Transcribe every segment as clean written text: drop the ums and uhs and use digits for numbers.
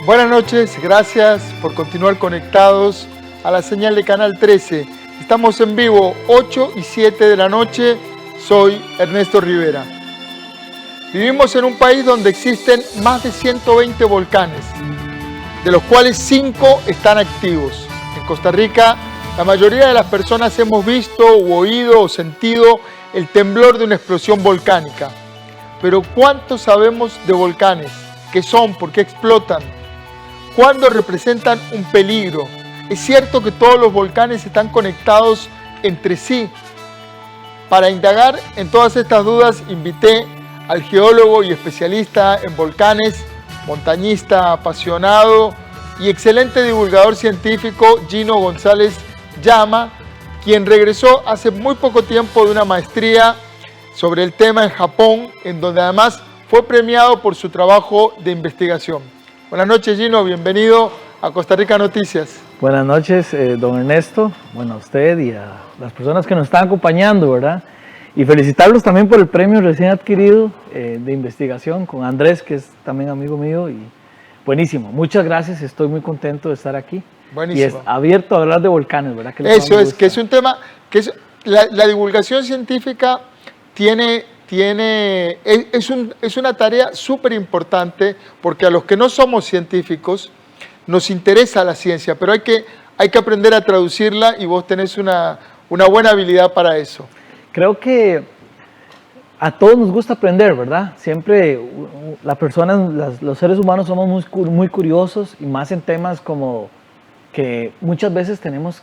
Buenas noches, gracias por continuar conectados a la señal de Canal 13. Estamos en vivo 8 y 7 de la noche, soy Ernesto Rivera. Vivimos en un país donde existen más de 120 volcanes, de los cuales 5 están activos. En Costa Rica, la mayoría de las personas hemos visto u oído o sentido el temblor de una explosión volcánica. Pero ¿cuánto sabemos de volcanes? ¿Qué son? ¿Por qué explotan? ¿Cuándo representan un peligro? ¿Es cierto que todos los volcanes están conectados entre sí? Para indagar en todas estas dudas, invité al geólogo y especialista en volcanes, montañista apasionado y excelente divulgador científico Gino González Llama, quien regresó hace muy poco tiempo de una maestría sobre el tema en Japón, en donde además fue premiado por su trabajo de investigación. Buenas noches, Gino, bienvenido a Costa Rica Noticias. Buenas noches, don Ernesto, bueno, a usted y a las personas que nos están acompañando, ¿verdad? Y felicitarlos también por el premio recién adquirido de investigación con Andrés, que es también amigo mío, y buenísimo. Muchas gracias, estoy muy contento de estar aquí. Buenísimo. Y es abierto a hablar de volcanes, ¿verdad? Que eso es, que es un tema, que es la divulgación científica es una tarea súper importante, porque a los que no somos científicos nos interesa la ciencia, pero hay que aprender a traducirla y vos tenés una buena habilidad para eso. Creo que a todos nos gusta aprender, ¿verdad? Siempre los seres humanos somos muy curiosos, y más en temas como que muchas veces tenemos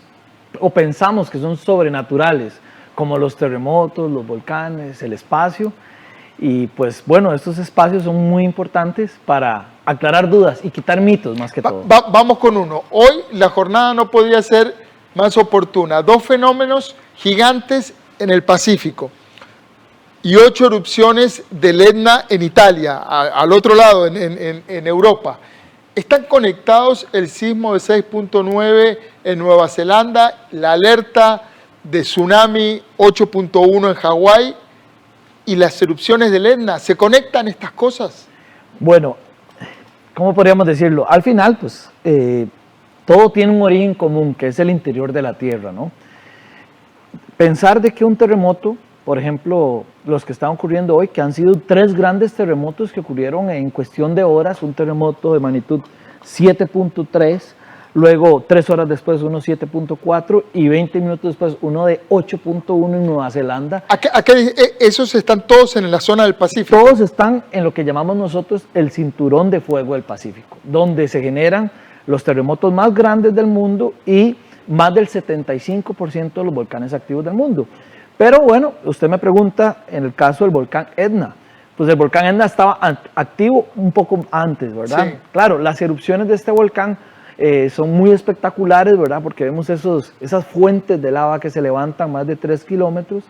o pensamos que son sobrenaturales, como los terremotos, los volcanes, el espacio. Y pues bueno, estos espacios son muy importantes para aclarar dudas y quitar mitos más que todo. Vamos con uno. Hoy la jornada no podía ser más oportuna. 2 fenómenos gigantes en el Pacífico y 8 erupciones del Etna en Italia, al otro lado, en Europa. Están conectados el sismo de 6.9 en Nueva Zelanda, la alerta de tsunami 8.1 en Hawái y las erupciones del Etna. ¿Se conectan estas cosas? Bueno, ¿cómo podríamos decirlo? Al final, pues, todo tiene un origen común, que es el interior de la Tierra, ¿no? Pensar de que un terremoto, por ejemplo, los que están ocurriendo hoy, que han sido 3 grandes terremotos que ocurrieron en cuestión de horas, un terremoto de magnitud 7.3, luego 3 horas después uno 7.4 y 20 minutos después uno de 8.1 en Nueva Zelanda. ¿Esos están todos en la zona del Pacífico? Todos están en lo que llamamos nosotros el cinturón de fuego del Pacífico, donde se generan los terremotos más grandes del mundo y más del 75% de los volcanes activos del mundo. Pero bueno, usted me pregunta en el caso del volcán Etna. Pues el volcán Etna estaba activo un poco antes, ¿verdad? Sí. Claro, las erupciones de este volcán son muy espectaculares, ¿verdad? Porque vemos esas fuentes de lava que se levantan más de 3 kilómetros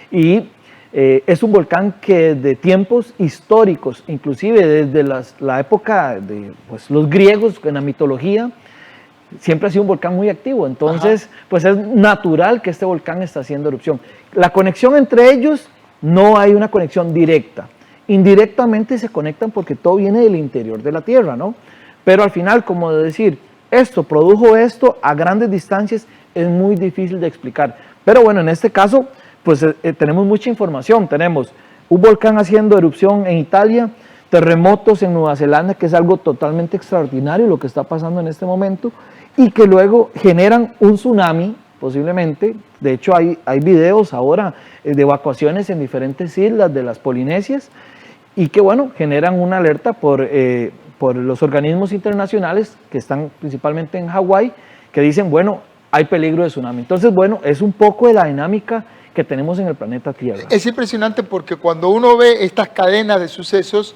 y es un volcán que de tiempos históricos, inclusive desde la época de pues, los griegos en la mitología, siempre ha sido un volcán muy activo. Entonces, pues es natural que este volcán esté haciendo erupción. La conexión entre ellos, no hay una conexión directa. Indirectamente se conectan porque todo viene del interior de la Tierra, ¿no? Pero al final, como decir, esto produjo esto a grandes distancias, es muy difícil de explicar. Pero bueno, en este caso, pues tenemos mucha información. Tenemos un volcán haciendo erupción en Italia, terremotos en Nueva Zelanda, que es algo totalmente extraordinario lo que está pasando en este momento, y que luego generan un tsunami, posiblemente. De hecho, hay videos ahora de evacuaciones en diferentes islas de las Polinesias, y que bueno, generan una alerta por los organismos internacionales que están principalmente en Hawái, que dicen, bueno, hay peligro de tsunami. Entonces, bueno, es un poco de la dinámica que tenemos en el planeta Tierra. Es impresionante porque cuando uno ve estas cadenas de sucesos,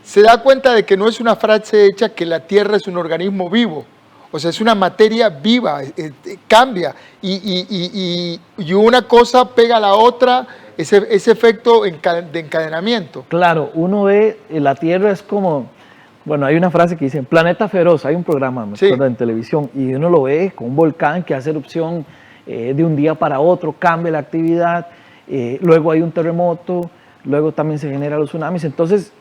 se da cuenta de que no es una frase hecha que la Tierra es un organismo vivo. O sea, es una materia viva, cambia, y una cosa pega a la otra, ese efecto de encadenamiento. Claro, uno ve, la Tierra es como, bueno, hay una frase que dice, Planeta Feroz, hay un programa, me acuerdo, en televisión, y uno lo ve con un volcán que hace erupción de un día para otro, cambia la actividad, luego hay un terremoto, luego también se generan los tsunamis. Entonces,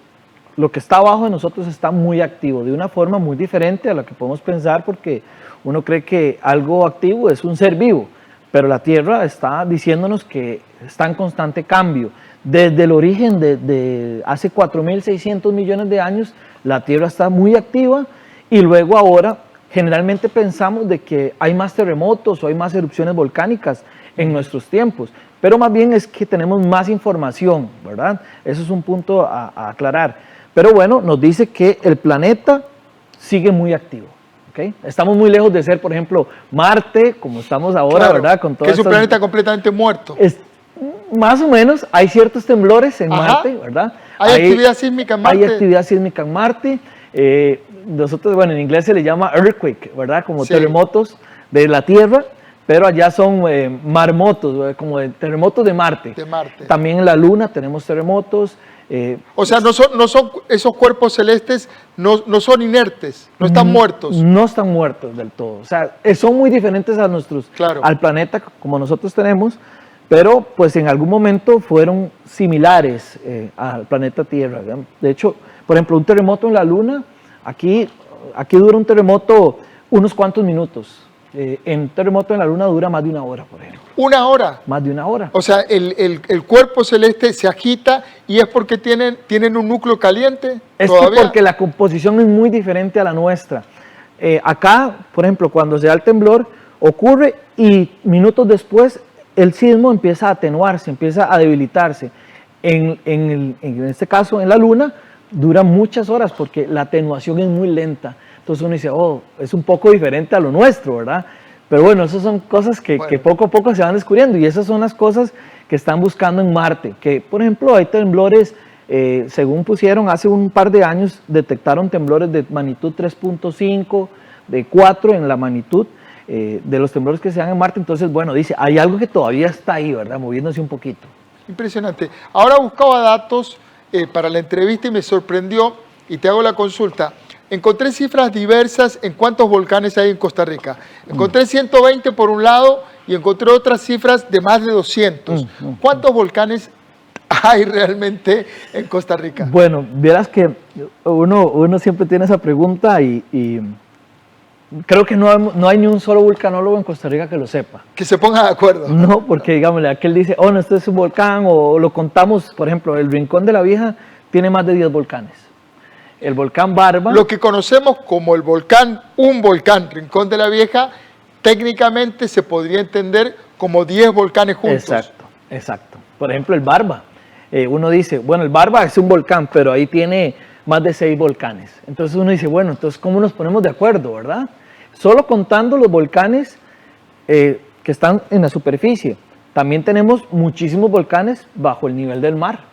lo que está abajo de nosotros está muy activo, de una forma muy diferente a la que podemos pensar, porque uno cree que algo activo es un ser vivo, pero la Tierra está diciéndonos que está en constante cambio. Desde el origen de hace 4.600 millones de años, la Tierra está muy activa, y luego ahora generalmente pensamos de que hay más terremotos o hay más erupciones volcánicas en nuestros tiempos, pero más bien es que tenemos más información, ¿verdad? Eso es un punto a aclarar. Pero bueno, nos dice que el planeta sigue muy activo, ¿ok? Estamos muy lejos de ser, por ejemplo, Marte, como estamos ahora, claro, ¿verdad? Con que es un planeta completamente muerto. Más o menos, hay ciertos temblores en Marte, ¿verdad? ¿Hay actividad sísmica en Marte? Hay actividad sísmica en Marte. Nosotros, bueno, en inglés se le llama earthquake, ¿verdad? Como terremotos de la Tierra, pero allá son maremotos, como terremotos de Marte. También en la Luna tenemos terremotos. O sea, no son esos cuerpos celestes, no son inertes, no están muertos. No están muertos del todo. O sea, son muy diferentes a al planeta como nosotros tenemos, pero pues en algún momento fueron similares al planeta Tierra, ¿verdad? De hecho, por ejemplo, un terremoto en la Luna, aquí dura un terremoto unos cuantos minutos. Un terremoto en la Luna dura más de una hora, por ejemplo. ¿Una hora? Más de una hora. O sea, el cuerpo celeste se agita y es porque tienen un núcleo caliente. Es porque la composición es muy diferente a la nuestra. Acá, por ejemplo, cuando se da el temblor, ocurre y minutos después el sismo empieza a atenuarse, empieza a debilitarse. En este caso, en la Luna, dura muchas horas porque la atenuación es muy lenta. Entonces uno dice, oh, es un poco diferente a lo nuestro, ¿verdad? Pero bueno, esas son cosas que poco a poco se van descubriendo, y esas son las cosas que están buscando en Marte. Que, por ejemplo, hay temblores, según pusieron hace un par de años, detectaron temblores de magnitud 3.5, de 4 en la magnitud de los temblores que se dan en Marte. Entonces, bueno, dice, hay algo que todavía está ahí, ¿verdad? Moviéndose un poquito. Impresionante. Ahora buscaba datos para la entrevista y me sorprendió, y te hago la consulta. Encontré cifras diversas en cuántos volcanes hay en Costa Rica. Encontré 120 por un lado y encontré otras cifras de más de 200. ¿Cuántos volcanes hay realmente en Costa Rica? Bueno, vieras que uno siempre tiene esa pregunta y creo que no hay ni un solo volcanólogo en Costa Rica que lo sepa. Que se ponga de acuerdo. No, porque digámosle, aquel dice, oh, no, esto es un volcán, o lo contamos, por ejemplo, el Rincón de la Vieja tiene más de 10 volcanes. El volcán Barba. Lo que conocemos como un volcán, Rincón de la Vieja, técnicamente se podría entender como 10 volcanes juntos. Exacto. Por ejemplo, el Barba. Uno dice, bueno, el Barba es un volcán, pero ahí tiene más de 6 volcanes. Entonces uno dice, bueno, entonces ¿cómo nos ponemos de acuerdo, verdad? Solo contando los volcanes que están en la superficie. También tenemos muchísimos volcanes bajo el nivel del mar,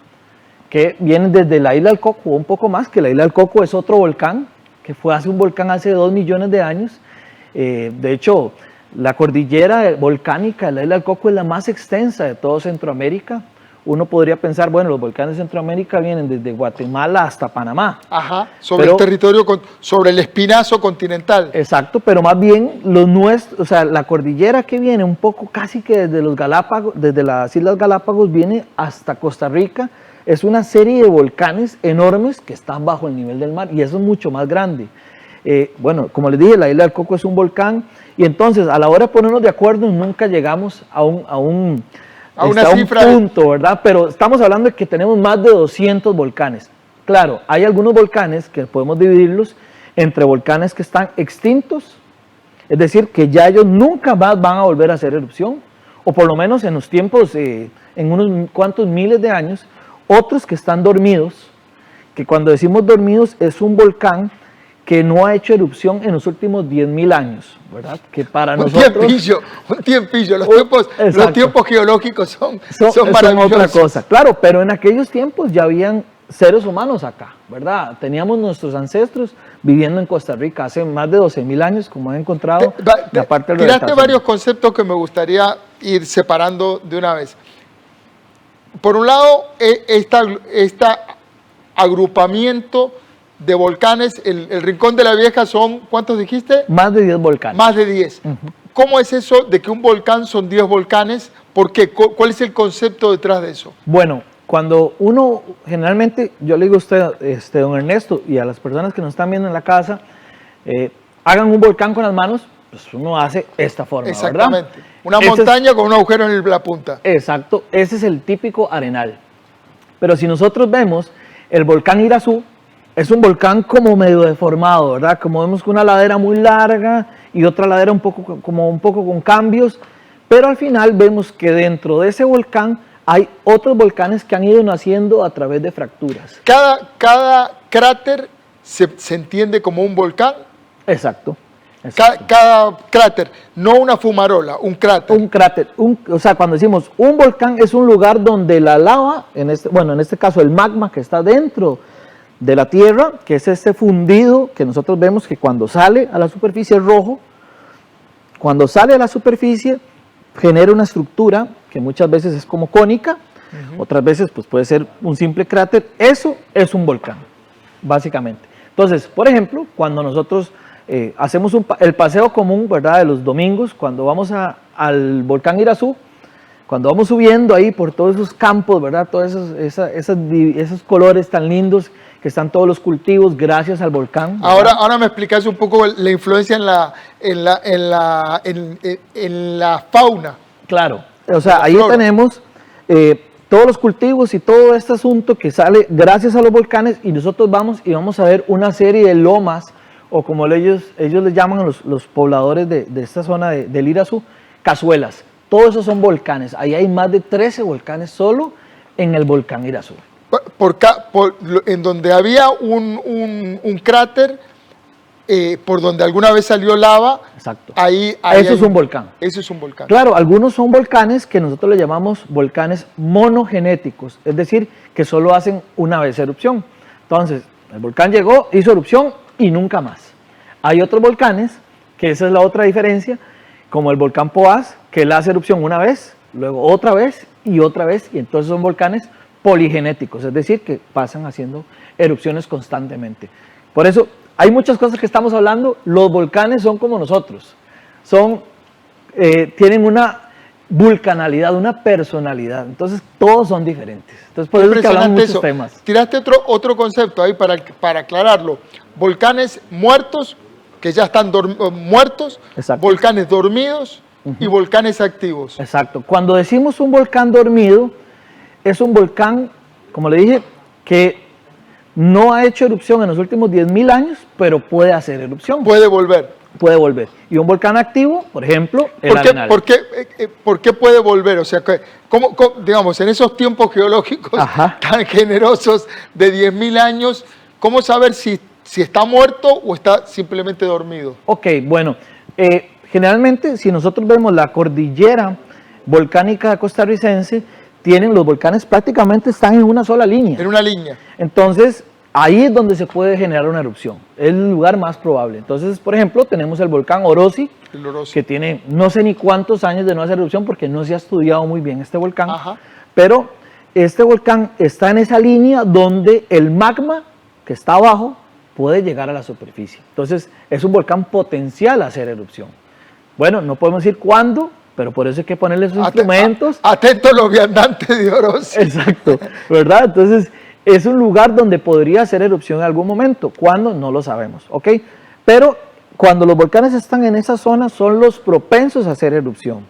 que vienen desde la isla del Coco, un poco más, que la isla del Coco es otro volcán, que fue un volcán hace 2 millones de años. De hecho, la cordillera volcánica de la isla del Coco es la más extensa de todo Centroamérica. Uno podría pensar, bueno, los volcanes de Centroamérica vienen desde Guatemala hasta Panamá. Ajá, el territorio, sobre el espinazo continental. Exacto, pero más bien los nuestros, o sea, la cordillera que viene un poco casi que desde los Galápagos, desde las Islas Galápagos, viene hasta Costa Rica. Es una serie de volcanes enormes que están bajo el nivel del mar, y eso es mucho más grande. Bueno, como les dije, la isla del Coco es un volcán, y entonces a la hora de ponernos de acuerdo nunca llegamos a un punto, ¿verdad? Pero estamos hablando de que tenemos más de 200 volcanes. Claro, hay algunos volcanes que podemos dividirlos entre volcanes que están extintos, es decir, que ya ellos nunca más van a volver a hacer erupción, o por lo menos en los tiempos, en unos cuantos miles de años. Otros que están dormidos, que cuando decimos dormidos es un volcán que no ha hecho erupción en los últimos 10.000 años, ¿verdad? Que para nosotros... Un tiempillo. Los tiempos geológicos son maravillosos. Otra cosa, claro, pero en aquellos tiempos ya habían seres humanos acá, ¿verdad? Teníamos nuestros ancestros viviendo en Costa Rica hace más de 12.000 años, como han encontrado la parte del Tiraste varios conceptos que me gustaría ir separando de una vez. Por un lado, este agrupamiento de volcanes, el Rincón de la Vieja son, ¿cuántos dijiste? Más de 10 volcanes. Más de 10. ¿Cómo es eso de que un volcán son 10 volcanes? ¿Por qué? ¿Cuál es el concepto detrás de eso? Bueno, Cuando uno, generalmente, yo le digo a usted, don Ernesto, y a las personas que nos están viendo en la casa, hagan un volcán con las manos, pues uno hace esta forma, Exactamente. ¿verdad? Una montaña con un agujero en la punta. Exacto, ese es el típico arenal. Pero si nosotros vemos el volcán Irazú, es un volcán como medio deformado, ¿verdad? Como vemos una ladera muy larga y otra ladera un poco con cambios, pero al final vemos que dentro de ese volcán hay otros volcanes que han ido naciendo a través de fracturas. Cada cráter se entiende como un volcán. Exacto. Cada cráter, no una fumarola, un cráter. Un cráter, o sea, cuando decimos un volcán es un lugar donde la lava, en este caso el magma que está dentro de la tierra, que es este fundido que nosotros vemos que cuando sale a la superficie es rojo, cuando sale a la superficie genera una estructura que muchas veces es como cónica, otras veces pues puede ser un simple cráter. Eso es un volcán, básicamente. Entonces, por ejemplo, cuando nosotros hacemos el paseo común, ¿verdad?, de los domingos, cuando vamos al volcán Irazú, cuando vamos subiendo ahí por todos esos campos, ¿verdad?, todos esos colores tan lindos que están todos los cultivos gracias al volcán. Ahora me explicas un poco la influencia en la fauna. Claro, o sea, ahí tenemos todos los cultivos y todo este asunto que sale gracias a los volcanes, y nosotros vamos a ver una serie de lomas, o como ellos les llaman los pobladores de esta zona del Irazú, cazuelas. Todos esos son volcanes. Ahí hay más de 13 volcanes solo en el volcán Irazú. En donde había un cráter, por donde alguna vez salió lava. Exacto. Eso es un volcán. Eso es un volcán. Claro, algunos son volcanes que nosotros le llamamos volcanes monogenéticos, es decir, que solo hacen una vez erupción. Entonces, el volcán llegó, hizo erupción y nunca más. Hay otros volcanes, que esa es la otra diferencia, como el volcán Poás, que él hace erupción una vez, luego otra vez, y entonces son volcanes poligenéticos, es decir, que pasan haciendo erupciones constantemente. Por eso, hay muchas cosas que estamos hablando. Los volcanes son como nosotros, tienen una vulcanalidad, una personalidad, entonces todos son diferentes. Entonces por eso es que hablamos muchos temas. Tiraste otro concepto ahí para aclararlo. Volcanes muertos, que ya están muertos, exacto, volcanes dormidos y volcanes activos. Exacto. Cuando decimos un volcán dormido, es un volcán, como le dije, que no ha hecho erupción en los últimos 10.000 años, pero puede hacer erupción. Puede volver. Puede volver. Y un volcán activo, por ejemplo, el Arenal. ¿Por qué puede volver? O sea, digamos, en esos tiempos geológicos tan generosos de 10.000 años, ¿cómo saber si está muerto o está simplemente dormido? Ok, bueno, generalmente si nosotros vemos la cordillera volcánica costarricense, los volcanes prácticamente están en una sola línea. En una línea. Entonces, ahí es donde se puede generar una erupción, es el lugar más probable. Entonces, por ejemplo, tenemos el volcán Orosi, que tiene no sé ni cuántos años de no hacer erupción porque no se ha estudiado muy bien este volcán, pero este volcán está en esa línea donde el magma que está abajo puede llegar a la superficie. Entonces, es un volcán potencial a hacer erupción. Bueno, no podemos decir cuándo, pero por eso hay que ponerle esos instrumentos. Atentos los viandantes de Orosi. Exacto, ¿verdad? Entonces, es un lugar donde podría hacer erupción en algún momento. ¿Cuándo? No lo sabemos, ¿ok? Pero cuando los volcanes están en esa zona, son los propensos a hacer erupción.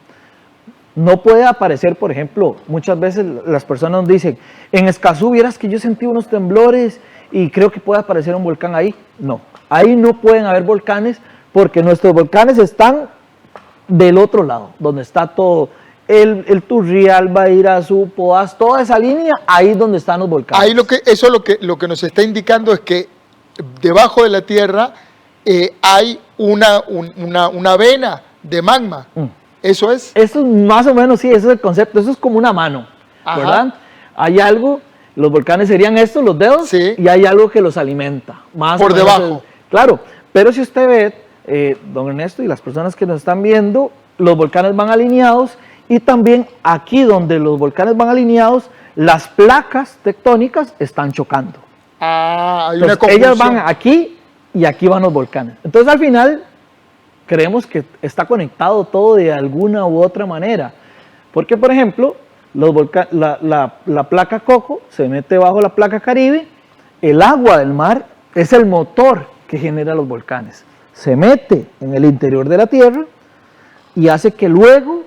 No puede aparecer, por ejemplo, muchas veces las personas nos dicen, en Escazú vieras que yo sentí unos temblores y creo que puede aparecer un volcán ahí. No, ahí no pueden haber volcanes porque nuestros volcanes están del otro lado, donde está todo el Turrialba, Irazú, Poás, toda esa línea, ahí es donde están los volcanes. Ahí lo que nos está indicando es que debajo de la tierra hay una vena de magma. ¿Eso es? Eso es más o menos, sí, ese es el concepto. Eso es como una mano, ¿verdad? Hay algo, los volcanes serían estos, los dedos, sí, y hay algo que los alimenta. Más por debajo. Claro, pero si usted ve, don Ernesto y las personas que nos están viendo, los volcanes van alineados, y también aquí donde los volcanes van alineados, las placas tectónicas están chocando. Hay una confusión. Ellas van aquí y aquí van los volcanes. Entonces al final creemos que está conectado todo de alguna u otra manera. Porque por ejemplo, la placa Coco se mete bajo la placa Caribe, el agua del mar es el motor que genera los volcanes. Se mete en el interior de la Tierra y hace que luego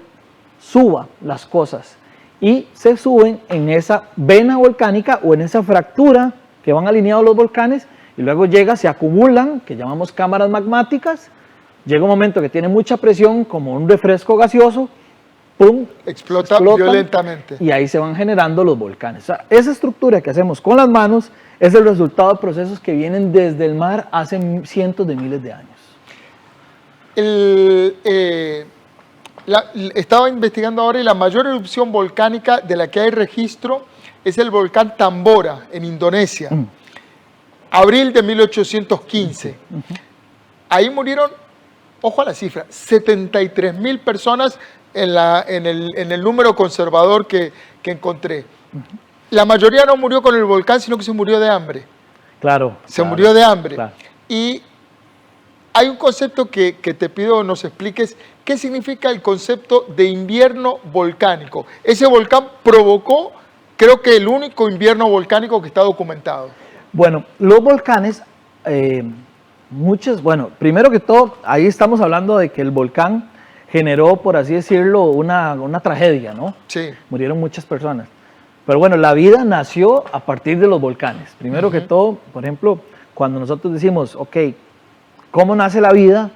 suba las cosas y se suben en esa vena volcánica o en esa fractura que van alineados los volcanes y luego se acumulan, que llamamos cámaras magmáticas. Llega un momento que tiene mucha presión, como un refresco gaseoso, ¡pum! Explotan violentamente. Y ahí se van generando los volcanes. O sea, esa estructura que hacemos con las manos es el resultado de procesos que vienen desde el mar hace cientos de miles de años. Estaba investigando ahora y la mayor erupción volcánica de la que hay registro es el volcán Tambora, en Indonesia. Abril de 1815. Ahí murieron, ojo a la cifra, 73,000 personas en el número conservador que encontré. La mayoría no murió con el volcán, sino que se murió de hambre. Claro. Se murió de hambre. Claro. Y hay un concepto que te pido nos expliques. ¿Qué significa el concepto de invierno volcánico? Ese volcán provocó, creo que el único invierno volcánico que está documentado. Bueno, los volcanes, primero que todo, ahí estamos hablando de que el volcán generó, por así decirlo, una tragedia, ¿no? Sí. Murieron muchas personas. Pero bueno, la vida nació a partir de los volcanes. Primero que todo, por ejemplo, cuando nosotros decimos, ok, ¿cómo nace la vida?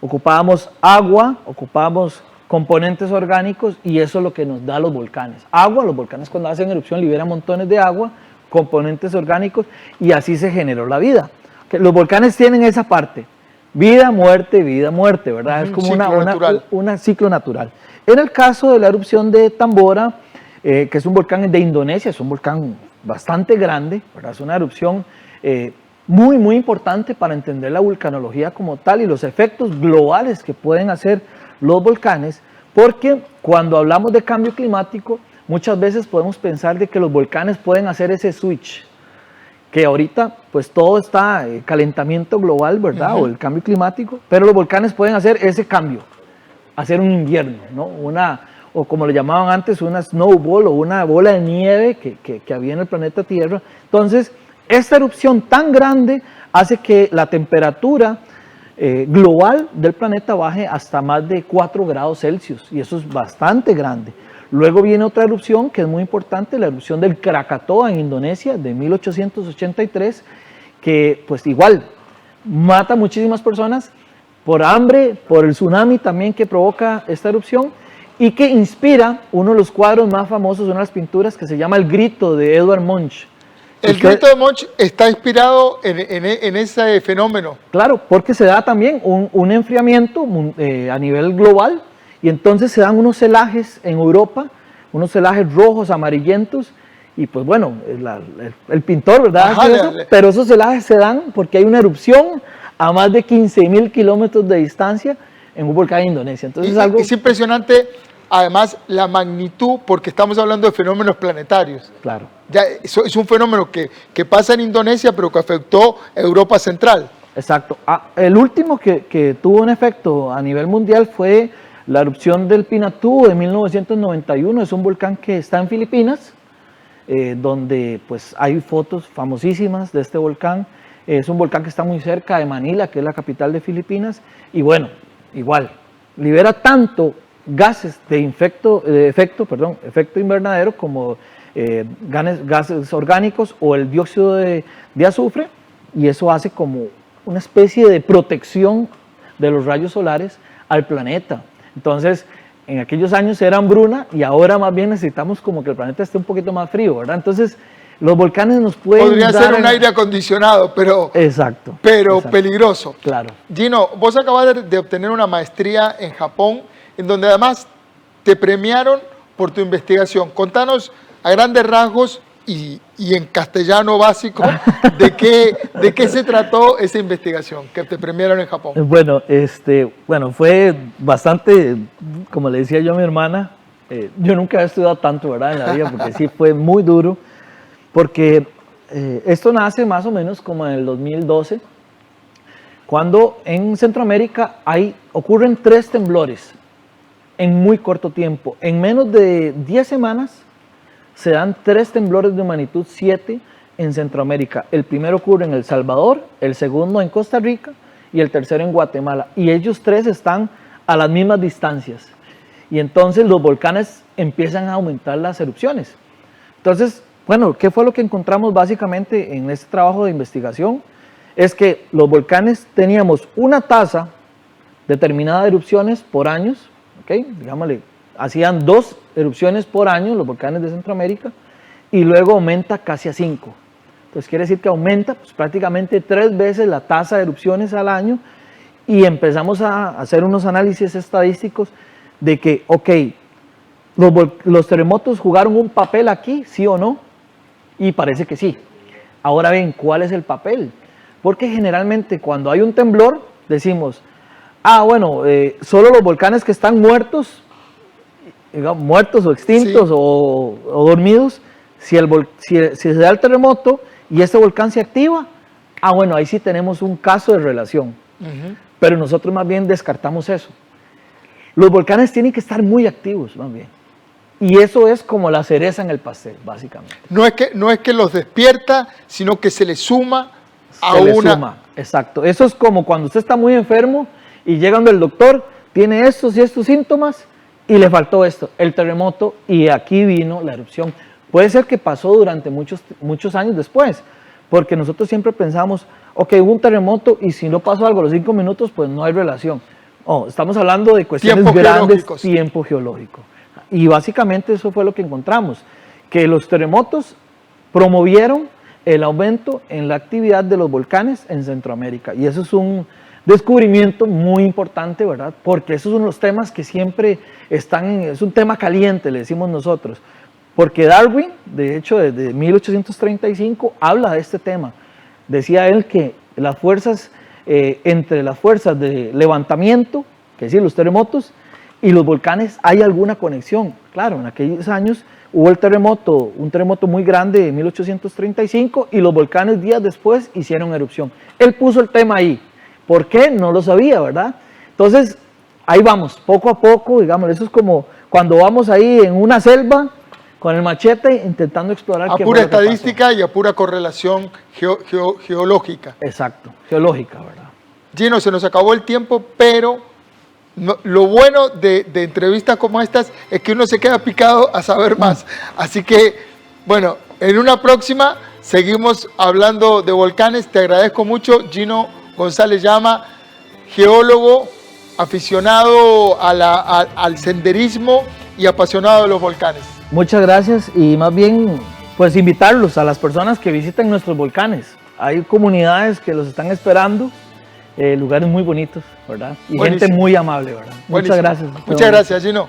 Ocupábamos agua, ocupábamos componentes orgánicos y eso es lo que nos da los volcanes. Agua, los volcanes cuando hacen erupción liberan montones de agua, componentes orgánicos y así se generó la vida. Los volcanes tienen esa parte, vida, muerte, ¿verdad? Es como un ciclo natural. En el caso de la erupción de Tambora, que es un volcán de Indonesia, es un volcán bastante grande, ¿verdad? Es una erupción muy, muy importante para entender la vulcanología como tal y los efectos globales que pueden hacer los volcanes, porque cuando hablamos de cambio climático, muchas veces podemos pensar de que los volcanes pueden hacer ese switch, que ahorita pues todo está calentamiento global, ¿verdad? O el cambio climático, pero los volcanes pueden hacer ese cambio, hacer un invierno, ¿no? O como le llamaban antes, una snowball o una bola de nieve que había en el planeta Tierra. Entonces, esta erupción tan grande hace que la temperatura global del planeta baje hasta más de 4 grados Celsius y eso es bastante grande. Luego viene otra erupción que es muy importante, la erupción del Krakatoa en Indonesia de 1883, que pues igual mata a muchísimas personas por hambre, por el tsunami también que provoca esta erupción y que inspira uno de los cuadros más famosos, una de las pinturas que se llama El Grito de Edvard Munch. El Grito de Munch está inspirado en ese fenómeno. Claro, porque se da también un enfriamiento a nivel global y entonces se dan unos celajes en Europa, unos celajes rojos, amarillentos y pues bueno, el pintor, ¿verdad? Ajá, eso, pero esos celajes se dan porque hay una erupción a más de 15,000 kilómetros de distancia en un volcán de Indonesia. Entonces es impresionante. Además, la magnitud, porque estamos hablando de fenómenos planetarios. Claro. Ya, es un fenómeno que pasa en Indonesia, pero que afectó a Europa Central. Exacto. El último que tuvo un efecto a nivel mundial fue la erupción del Pinatubo de 1991. Es un volcán que está en Filipinas, donde pues, hay fotos famosísimas de este volcán. Es un volcán que está muy cerca de Manila, que es la capital de Filipinas. Y bueno, igual, libera tanto gases de efecto invernadero como gases orgánicos o el dióxido de azufre y eso hace como una especie de protección de los rayos solares al planeta. Entonces, en aquellos años era hambruna y ahora más bien necesitamos como que el planeta esté un poquito más frío, ¿verdad? Entonces, los volcanes nos pueden Podría ser un aire acondicionado, pero, exacto. Peligroso. Claro. Gino, vos acabas de obtener una maestría en Japón, en donde además te premiaron por tu investigación. Contanos a grandes rasgos y en castellano básico de qué se trató esa investigación que te premiaron en Japón. Bueno, fue bastante, como le decía yo a mi hermana, yo nunca he estudiado tanto, ¿verdad? En la vida, porque sí fue muy duro, porque esto nace más o menos como en el 2012, cuando en Centroamérica ocurren 3 temblores en muy corto tiempo. En menos de 10 semanas se dan 3 temblores de magnitud 7 en Centroamérica. El primero ocurre en El Salvador, el segundo en Costa Rica y el tercero en Guatemala. Y ellos 3 están a las mismas distancias. Y entonces los volcanes empiezan a aumentar las erupciones. Entonces, bueno, ¿qué fue lo que encontramos básicamente en este trabajo de investigación? Es que los volcanes teníamos una tasa determinada de erupciones por años, ¿ok? Digámosle, hacían 2 erupciones por año los volcanes de Centroamérica y luego aumenta casi a 5. Entonces quiere decir que aumenta pues, prácticamente 3 veces la tasa de erupciones al año y empezamos a hacer unos análisis estadísticos de que, ok, los terremotos jugaron un papel aquí, ¿sí o no? Y parece que sí. Ahora bien, ¿cuál es el papel? Porque generalmente cuando hay un temblor decimos, bueno, solo los volcanes que están muertos, digamos, muertos o extintos, sí, o dormidos, si se da el terremoto y ese volcán se activa, bueno, ahí sí tenemos un caso de relación. Pero nosotros más bien descartamos eso. Los volcanes tienen que estar muy activos, más bien. Y eso es como la cereza en el pastel, básicamente. No es que los despierta, sino que se le suma a una... Exacto. Eso es como cuando usted está muy enfermo y llegando el doctor, tiene estos y estos síntomas y le faltó esto, el terremoto, y aquí vino la erupción. Puede ser que pasó durante muchos años después, porque nosotros siempre pensamos, ok, hubo un terremoto y si no pasó algo a los 5 minutos, pues no hay relación. Estamos hablando de cuestiones grandes, tiempo geológico. Y básicamente eso fue lo que encontramos, que los terremotos promovieron el aumento en la actividad de los volcanes en Centroamérica. Y eso es un descubrimiento muy importante, ¿verdad? Porque esos son los temas que siempre están, es un tema caliente, le decimos nosotros. Porque Darwin, de hecho, desde 1835, habla de este tema. Decía él que las fuerzas, entre las fuerzas de levantamiento, que es decir, los terremotos, y los volcanes hay alguna conexión. Claro, en aquellos años hubo un terremoto muy grande en 1835 y los volcanes días después hicieron erupción. Él puso el tema ahí. ¿Por qué? No lo sabía, ¿verdad? Entonces, ahí vamos, poco a poco, digamos, eso es como cuando vamos ahí en una selva con el machete intentando explorar. A pura estadística y a pura correlación geológica. Exacto, geológica, ¿verdad? Gino, se nos acabó el tiempo, pero lo bueno de entrevistas como estas es que uno se queda picado a saber más. Así que, bueno, en una próxima seguimos hablando de volcanes. Te agradezco mucho, Gino González Llama, geólogo, aficionado al senderismo y apasionado de los volcanes. Muchas gracias y más bien pues invitarlos a las personas que visiten nuestros volcanes. Hay comunidades que los están esperando, lugares muy bonitos, ¿verdad? Y buenísimo, gente muy amable, ¿verdad? Buenísimo. Muchas gracias. Muchas gracias, Gino.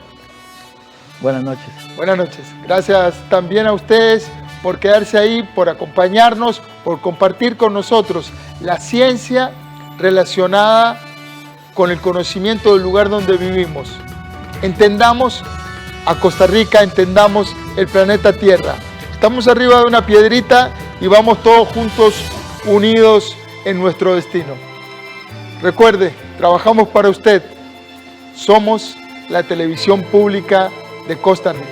Buenas noches. Buenas noches. Gracias también a ustedes por quedarse ahí, por acompañarnos, por compartir con nosotros la ciencia relacionada con el conocimiento del lugar donde vivimos. Entendamos a Costa Rica, entendamos el planeta Tierra. Estamos arriba de una piedrita y vamos todos juntos, unidos en nuestro destino. Recuerde, trabajamos para usted. Somos la televisión pública de Costa Rica.